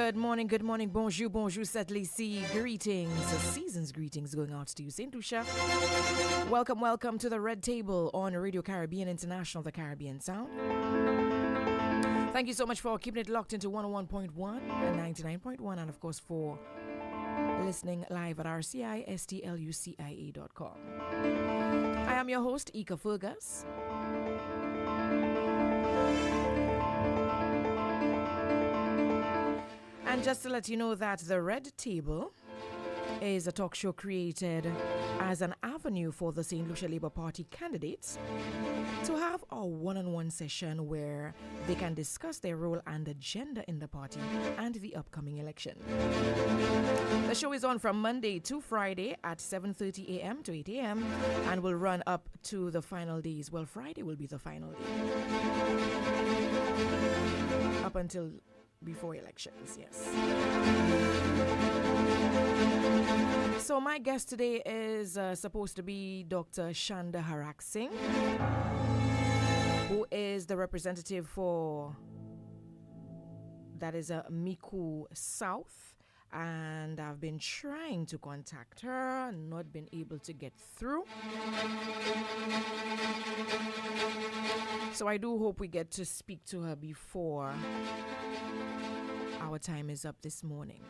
good morning, bonjour, bonjour, Satlisi, greetings, season's greetings going out to you, St. Lucia. Welcome, welcome to the Red Table on Radio Caribbean International, the Caribbean Sound. Thank you so much for keeping it locked into 101.1 and 99.1, and of course for listening live at rcistlucia.com. I am your host, Ika Fergus. And just to let you know that the Red Table is a talk show created as an avenue for the St. Lucia Labour Party candidates to have a one-on-one session where they can discuss their role and agenda in the party and the upcoming election. The show is on from Monday to Friday at 7:30 a.m. to 8 a.m. and will run up to the final days. Well, Friday will be the final day. Up until before elections, yes. So my guest today is supposed to be Dr. Shanda Harracksingh, who is the representative for, that is Miku South, and I've been trying to contact her, not been able to get through. So I do hope we get to speak to her before our time is up this morning.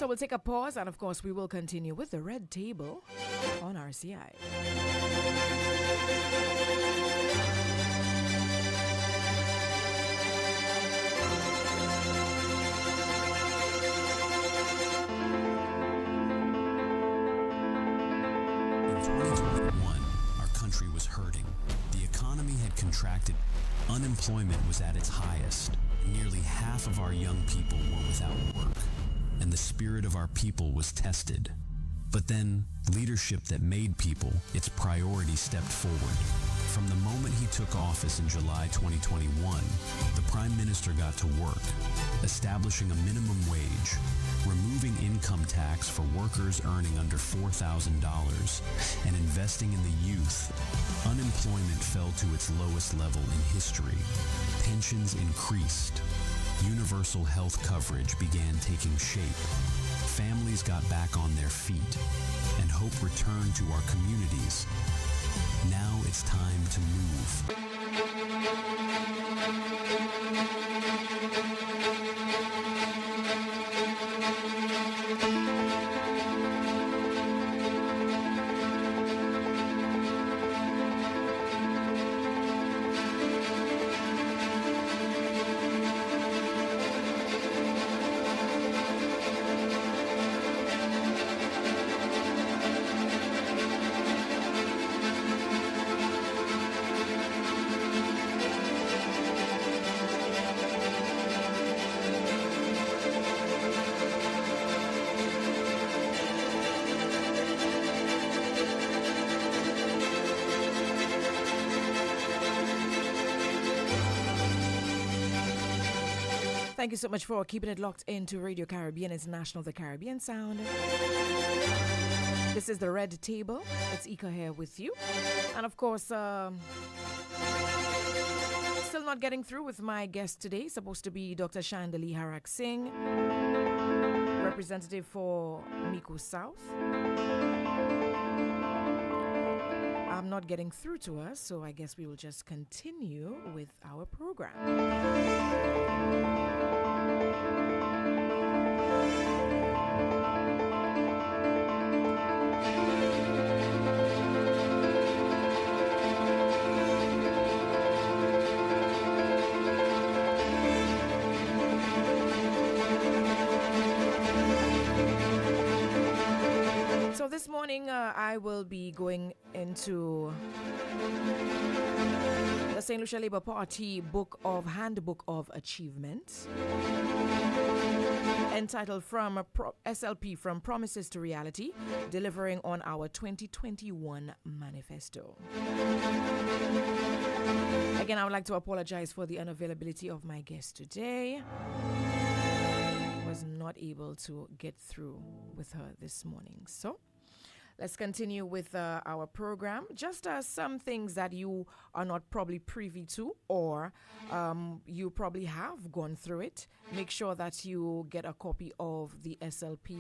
We'll take a pause, and of course we will continue with the Red Table on RCI. In 2021, our country was hurting. The economy had contracted. Unemployment was at its highest. Nearly half of our young people were without work. And the spirit of our people was tested. But then, leadership that made people its priority stepped forward. From the moment he took office in July 2021, the Prime Minister got to work, establishing a minimum wage, removing income tax for workers earning under $4,000, and investing in the youth. Unemployment fell to its lowest level in history. Pensions increased. Universal health coverage began taking shape. Families got back on their feet, and hope returned to our communities. Now it's time to move. Thank you so much for keeping it locked into Radio Caribbean International, the Caribbean Sound. This is the Red Table. It's Ika here with you. And of course, still not getting through with my guest today. Supposed to be Dr. Shanda Harracksingh, representative for Miku South. I'm not getting through to us, so I guess we will just continue with our program. this morning I will be going into the St. Lucia Labour Party Handbook of Achievement, entitled from SLP From Promises to Reality, delivering on our 2021 manifesto. Again, I would like to apologize for the unavailability of my guest today. Was not able to get through with her this morning. So let's continue with our program. Just some things that you are not probably privy to, or you probably have gone through it. Make sure that you get a copy of the SLP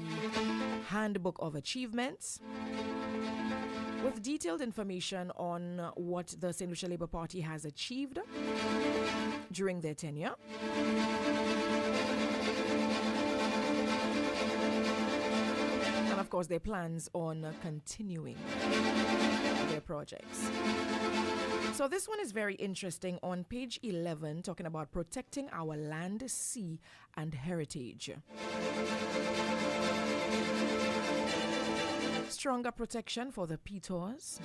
Handbook of Achievements with detailed information on what the St. Lucia Labour Party has achieved during their tenure. And of course, their plans on continuing their projects. So this one is very interesting. On page 11, talking about protecting our land, sea, and heritage. Stronger protection for the Petors.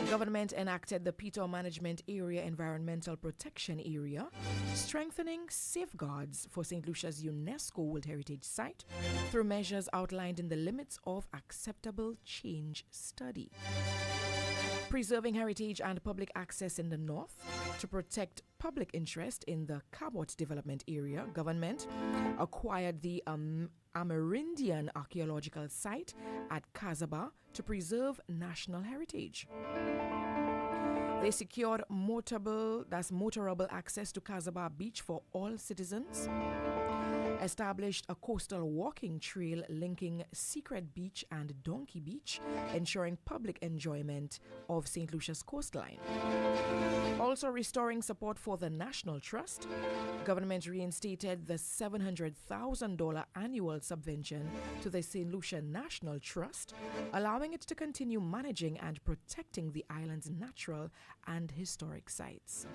Government enacted the Petor Management Area Environmental Protection Area, strengthening safeguards for St. Lucia's UNESCO World Heritage Site through measures outlined in the Limits of Acceptable Change study. Preserving heritage and public access in the north to protect public interest in the Cabot Development Area. Government acquired the Amerindian Archaeological Site at Casaba to preserve national heritage. They secured motorable access to Casaba Beach for all citizens. Established a coastal walking trail linking Secret Beach and Donkey Beach, ensuring public enjoyment of St. Lucia's coastline. Also restoring support for the National Trust. Government reinstated the $700,000 annual subvention to the St. Lucia National Trust, allowing it to continue managing and protecting the island's natural and historic sites.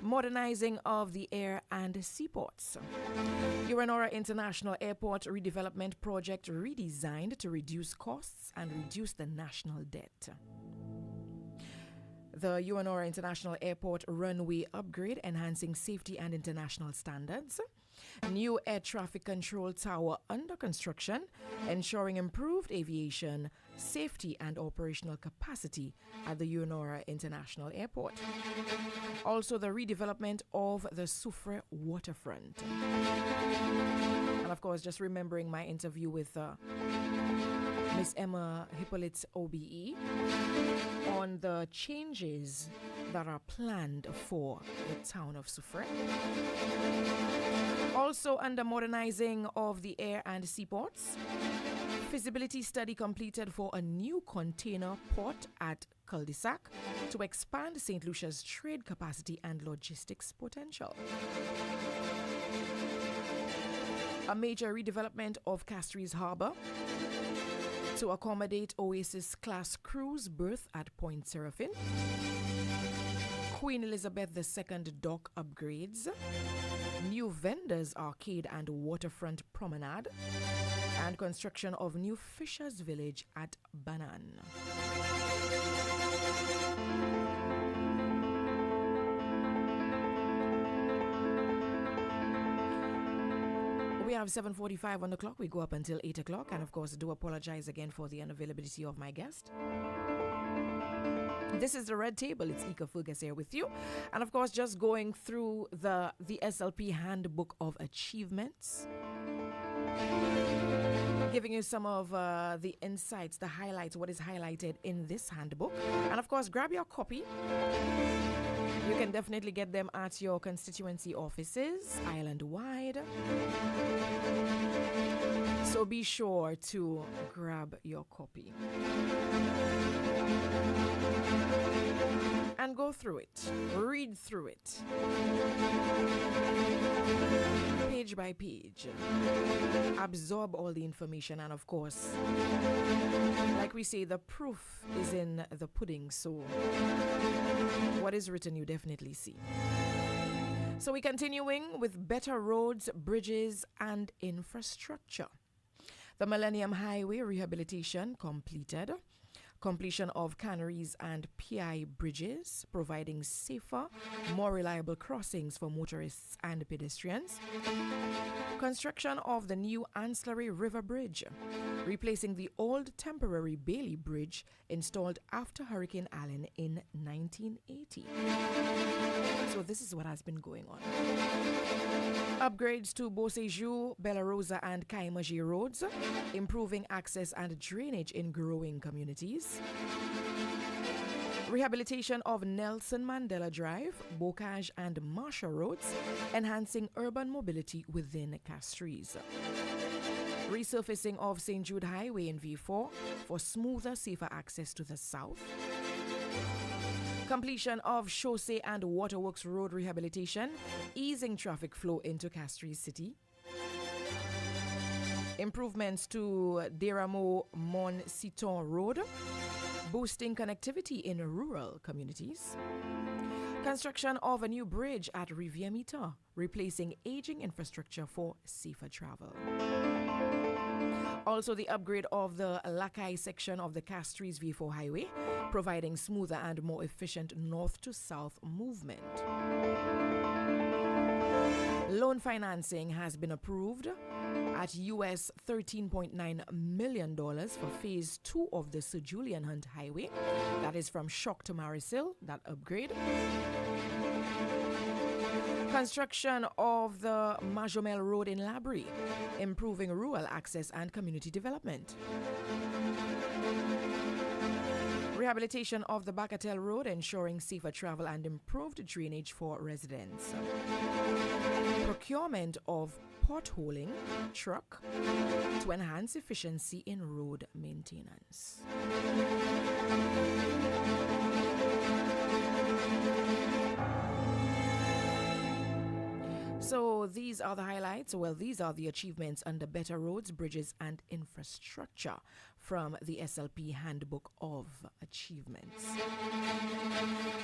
Modernizing of the air and seaports. Uranora International Airport redevelopment project redesigned to reduce costs and reduce the national debt. The Uranora International Airport runway upgrade, enhancing safety and international standards. New air traffic control tower under construction, ensuring improved aviation safety and operational capacity at the Uranora International Airport. Also, the redevelopment of the Soufre waterfront. And of course, just remembering my interview with Miss Emma Hippolyte OBE on the changes that are planned for the town of Soufre. Also, under modernizing of the air and seaports, feasibility study completed for a new container port at Cul-de-sac to expand St. Lucia's trade capacity and logistics potential. A major redevelopment of Castries Harbour to accommodate Oasis-class cruise berth at Point Seraphin. Queen Elizabeth II dock upgrades. New vendors arcade and waterfront promenade. And construction of new Fishers Village at Banan. We have 7:45 on the clock. We go up until 8 o'clock. And of course, I do apologize again for the unavailability of my guest. This is the Red Table. It's Ika Fugas here with you. And of course, just going through the SLP Handbook of Achievements. Giving you some of the insights, the highlights, what is highlighted in this handbook. And of course, grab your copy. You can definitely get them at your constituency offices, island-wide. So be sure to grab your copy. And go through it, read through it, page by page, absorb all the information, and of course, like we say, the proof is in the pudding, so what is written you definitely see. So we're continuing with better roads, bridges, and infrastructure. The Millennium Highway rehabilitation completed. Completion of canneries and PI bridges, providing safer, more reliable crossings for motorists and pedestrians. Construction of the new Ancillary River Bridge, replacing the old temporary Bailey Bridge installed after Hurricane Allen in 1980. So this is what has been going on. Upgrades to Beausejour, Bella Rosa and Kaimaji roads, improving access and drainage in growing communities. Rehabilitation of Nelson Mandela Drive, Bocage and Marshall roads, enhancing urban mobility within Castries. Resurfacing of St. Jude Highway in V4 for smoother, safer access to the south. Completion of Chaussee and Waterworks Road rehabilitation, easing traffic flow into Castries City. Improvements to Deramo Montciton Road, boosting connectivity in rural communities. Construction of a new bridge at Rivière Mita, replacing aging infrastructure for safer travel. Also, the upgrade of the Lakai section of the Castries V4 highway, providing smoother and more efficient north to south movement. Loan financing has been approved at US $13.9 million for Phase 2 of the Sir Julian Hunt Highway. That is from Shock to Marisil, that upgrade. Construction of the Majomel Road in Labrie, improving rural access and community development. Rehabilitation of the Bacatel Road, ensuring safer travel and improved drainage for residents. Procurement of potholing truck to enhance efficiency in road maintenance. So these are the highlights. Well, these are the achievements under Better Roads, Bridges and Infrastructure from the SLP Handbook of Achievements.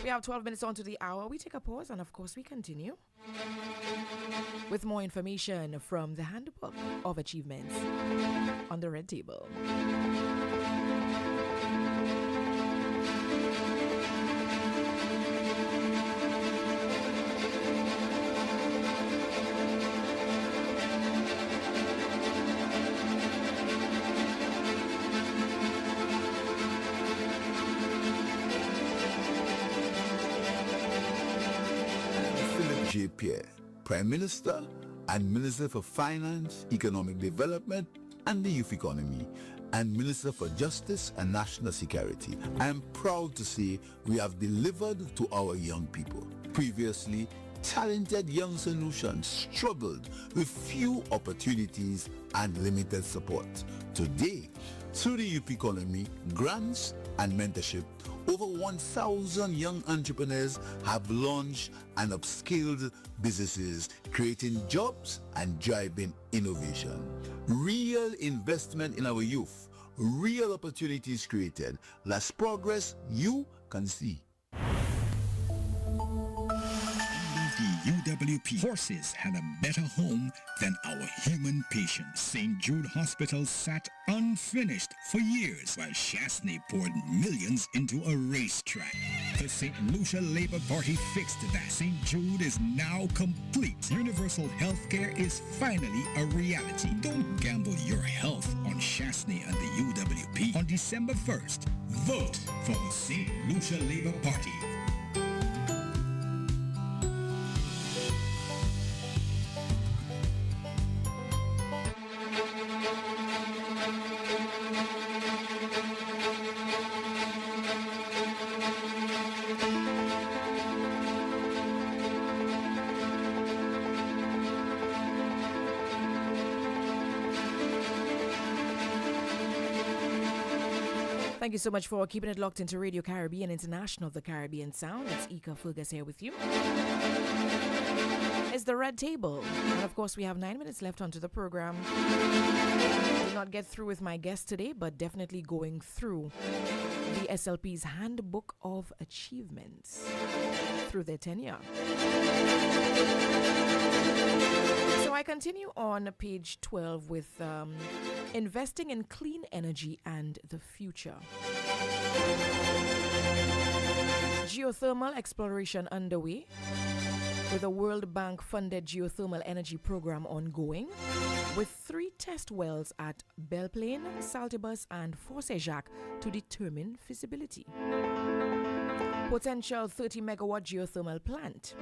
We have 12 minutes on to the hour. We take a pause and of course we continue with more information from the Handbook of Achievements on the Red Table. J. Pierre, Prime Minister and Minister for Finance, Economic Development and the Youth Economy, and Minister for Justice and National Security. I am proud to say we have delivered to our young people. Previously, talented young solutions struggled with few opportunities and limited support. Today, through the youth economy, grants and mentorship, over 1,000 young entrepreneurs have launched and upscaled businesses, creating jobs and driving innovation. Real investment in our youth, real opportunities created, less progress you can see. The UWP horses had a better home than our human patients. St. Jude Hospital sat unfinished for years while Chasney poured millions into a racetrack. The St. Lucia Labour Party fixed that. St. Jude is now complete. Universal health care is finally a reality. Don't gamble your health on Chasney and the UWP. On December 1st, vote for the St. Lucia Labour Party. Thank you so much for keeping it locked into Radio Caribbean International, the Caribbean Sound. It's Ika Fergus here with you. It's the Red Table. And of course, we have 9 minutes left onto the program. Did not get through with my guest today, but definitely going through the SLP's Handbook of Achievements through their tenure. So I continue on page 12 with investing in clean energy and the future. Geothermal exploration underway, with a World Bank-funded geothermal energy program ongoing, with 3 test wells at Belplaine, Saltibus, and Forcé-Jacques to determine feasibility. Potential 30-megawatt geothermal plant.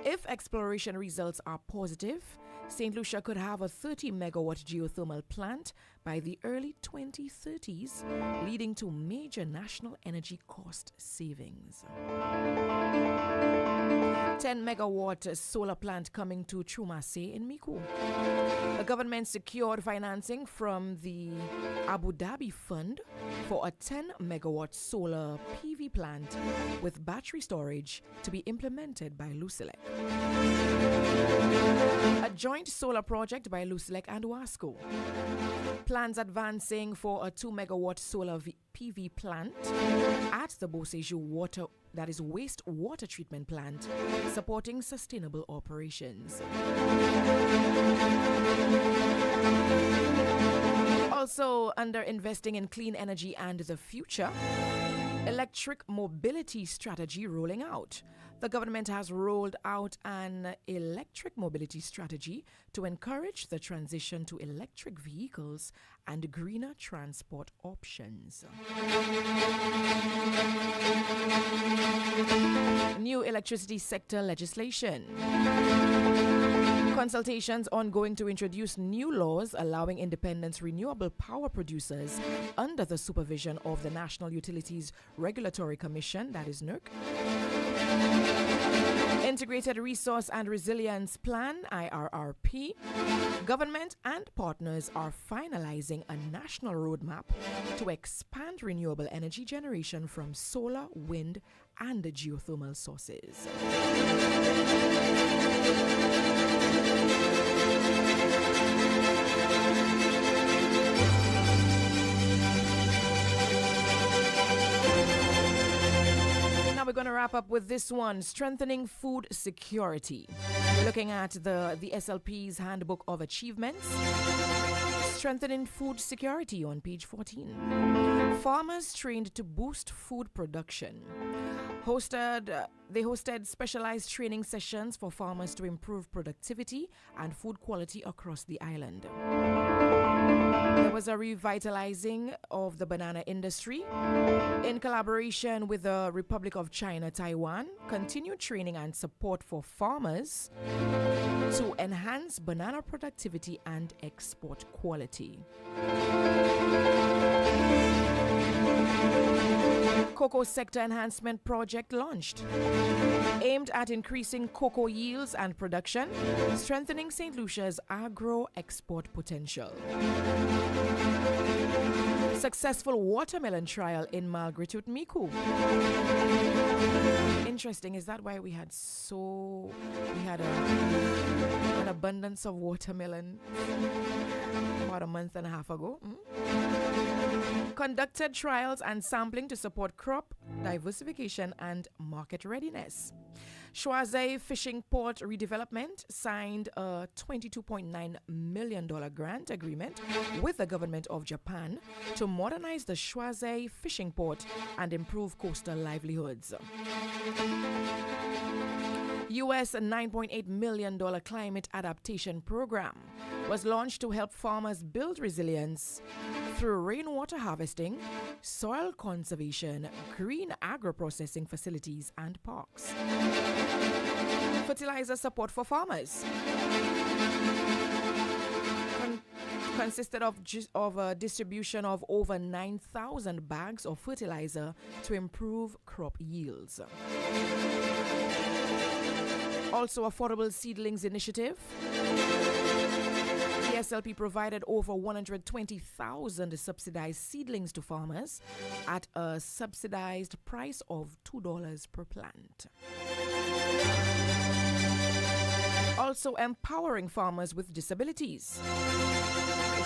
If exploration results are positive, St. Lucia could have a 30-megawatt geothermal plant by the early 2030s, leading to major national energy cost savings. 10-megawatt solar plant coming to Chumasse in Mico. The government secured financing from the Abu Dhabi Fund for a 10-megawatt solar PV plant with battery storage to be implemented by Lucelec. A joint solar project by Lucelec and Wasco. Plans advancing for a 2-megawatt solar PV plant at the Beausejour wastewater treatment plant, supporting sustainable operations. Also, under investing in clean energy and the future, electric mobility strategy rolling out. The government has rolled out an electric mobility strategy to encourage the transition to electric vehicles and greener transport options. New electricity sector legislation. Consultations ongoing to introduce new laws allowing independent renewable power producers under the supervision of the National Utilities Regulatory Commission, that is NERC. Integrated Resource and Resilience Plan, IRRP. Government and partners are finalizing a national roadmap to expand renewable energy generation from solar, wind, and geothermal sources. We're going to wrap up with this one, strengthening food security. We're looking at the SLP's Handbook of Achievements. Strengthening food security on page 14. Farmers trained to boost food production. They hosted specialized training sessions for farmers to improve productivity and food quality across the island. There was a revitalizing of the banana industry. In collaboration with the Republic of China, Taiwan, continued training and support for farmers to enhance banana productivity and export quality. Cocoa sector enhancement project launched, aimed at increasing cocoa yields and production, strengthening St. Lucia's agro-export potential. Successful watermelon trial in Malgritude, Mico. Interesting, is that why we had an abundance of watermelon about a month and a half ago? Conducted trials and sampling to support crop diversification and market readiness. Schwarzsee Fishing Port Redevelopment signed a $22.9 million grant agreement with the government of Japan to modernize the Schwarzsee Fishing Port and improve coastal livelihoods. US $9.8 million climate adaptation program was launched to help farmers build resilience through rainwater harvesting, soil conservation, green agro-processing facilities, and parks. Fertilizer support for farmers consisted of a distribution of over 9,000 bags of fertilizer to improve crop yields. Also, affordable seedlings initiative. The SLP provided over 120,000 subsidized seedlings to farmers at a subsidized price of $2 per plant. Also empowering farmers with disabilities.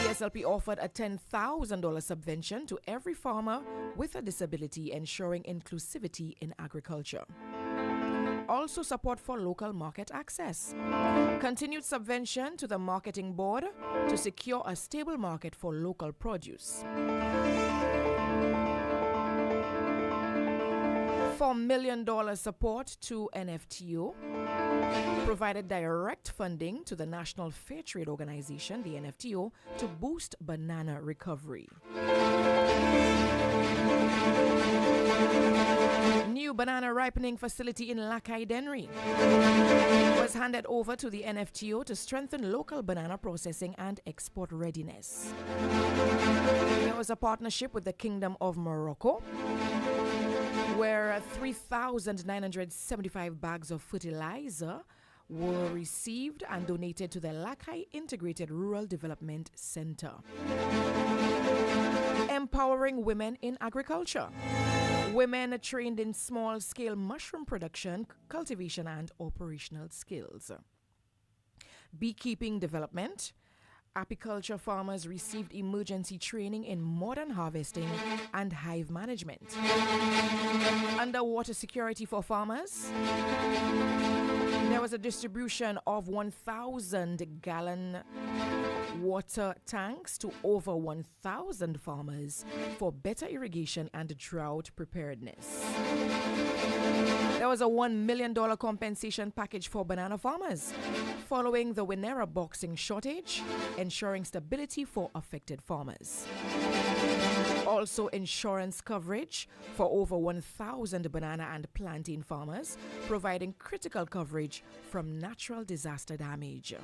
The SLP offered a $10,000 subvention to every farmer with a disability, ensuring inclusivity in agriculture. Also support for local market access. Continued subvention to the marketing board to secure a stable market for local produce. $4 million support to NFTO. Provided direct funding to the National Fair Trade Organization, the NFTO, to boost banana recovery. New banana ripening facility in Lakai Dennery was handed over to the NFTO to strengthen local banana processing and export readiness. There was a partnership with the Kingdom of Morocco, where 3,975 bags of fertilizer were received and donated to the Lakai Integrated Rural Development Center. Empowering women in agriculture. Women trained in small-scale mushroom production, cultivation, and operational skills. Beekeeping development. Apiculture farmers received emergency training in modern harvesting and hive management. Underwater security for farmers. There was a distribution of 1,000-gallon water tanks to over 1,000 farmers for better irrigation and drought preparedness. There was a $1 million compensation package for banana farmers following the Winera boxing shortage, ensuring stability for affected farmers. Also, insurance coverage for over 1,000 banana and plantain farmers, providing critical coverage from natural disaster damage.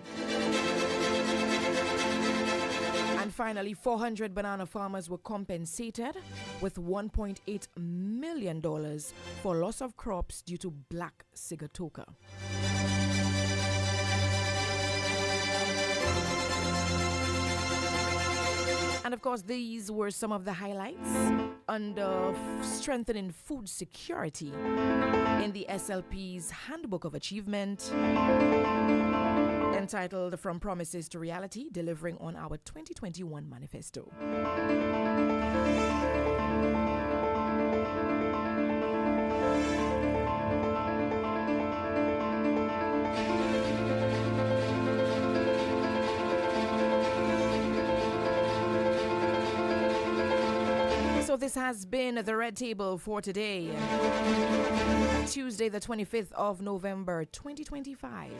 And finally, 400 banana farmers were compensated with $1.8 million for loss of crops due to black sigatoka. And of course, these were some of the highlights under strengthening food security in the SLP's Handbook of Achievement, entitled From Promises to Reality, delivering on our 2021 manifesto. So this has been the Red Table for today, Tuesday the 25th of November 2025.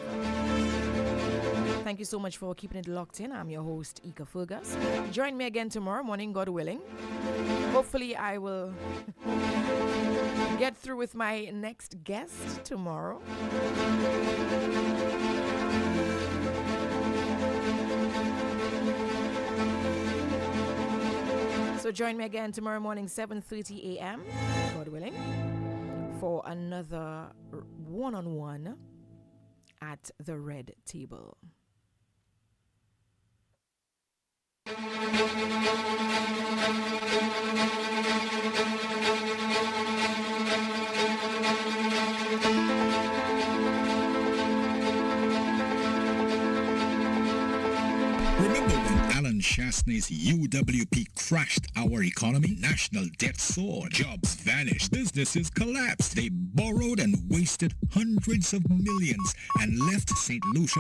Thank you so much for keeping it locked in. I'm your host, Ika Fergus. Join me again tomorrow morning, God willing. Hopefully I will get through with my next guest tomorrow. So join me again tomorrow morning, 7:30 a.m., God willing, for another one-on-one at the Red Table. Remember when Alan Shastney's UWP crashed our economy? National debt soared, jobs vanished, businesses collapsed. They borrowed and wasted hundreds of millions and left St. Lucia